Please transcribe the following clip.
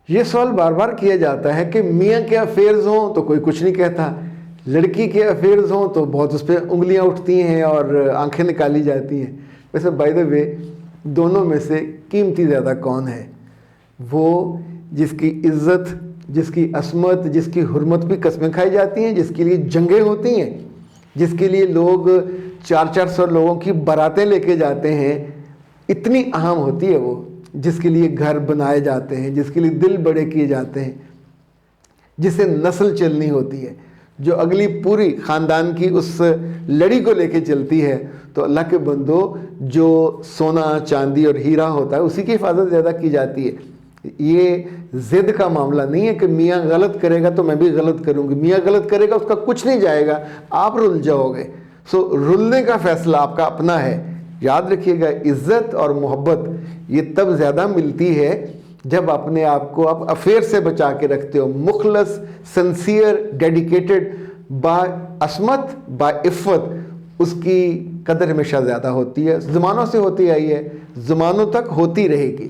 یہ سوال بار بار کیا جاتا ہے کہ میاں کے افیئرز ہوں تو کوئی کچھ نہیں کہتا، لڑکی کے افیئرز ہوں تو بہت اس پہ انگلیاں اٹھتی ہیں اور آنکھیں نکالی جاتی ہیں۔ ویسے بائی دا وے دونوں میں سے قیمتی زیادہ کون ہے؟ وہ جس کی عزت، جس کی عصمت، جس کی حرمت بھی قسمیں کھائی جاتی ہیں، جس کے لیے جنگیں ہوتی ہیں، جس کے لیے لوگ 400 لوگوں کی باراتیں لے کے جاتے ہیں، اتنی اہم ہوتی ہے وہ، جس کے لیے گھر بنائے جاتے ہیں، جس کے لیے دل بڑے کیے جاتے ہیں، جس سے نسل چلنی ہوتی ہے، جو اگلی پوری خاندان کی اس لڑی کو لے کے چلتی ہے۔ تو اللہ کے بندو، جو سونا چاندی اور ہیرا ہوتا ہے اسی کی حفاظت زیادہ کی جاتی ہے۔ یہ ضد کا معاملہ نہیں ہے کہ میاں غلط کرے گا تو میں بھی غلط کروں گی، میاں غلط کرے گا اس کا کچھ نہیں جائے گا، آپ رل جاؤ گے۔ سو رلنے کا فیصلہ آپ کا اپنا ہے۔ یاد رکھیے گا، عزت اور محبت یہ تب زیادہ ملتی ہے جب اپنے آپ کو آپ افیئر سے بچا کے رکھتے ہو، مخلص، سنسیئر، ڈیڈیکیٹڈ، با عصمت، با عفت، اس کی قدر ہمیشہ زیادہ ہوتی ہے۔ زمانوں سے ہوتی آئی ہے، زمانوں تک ہوتی رہے گی۔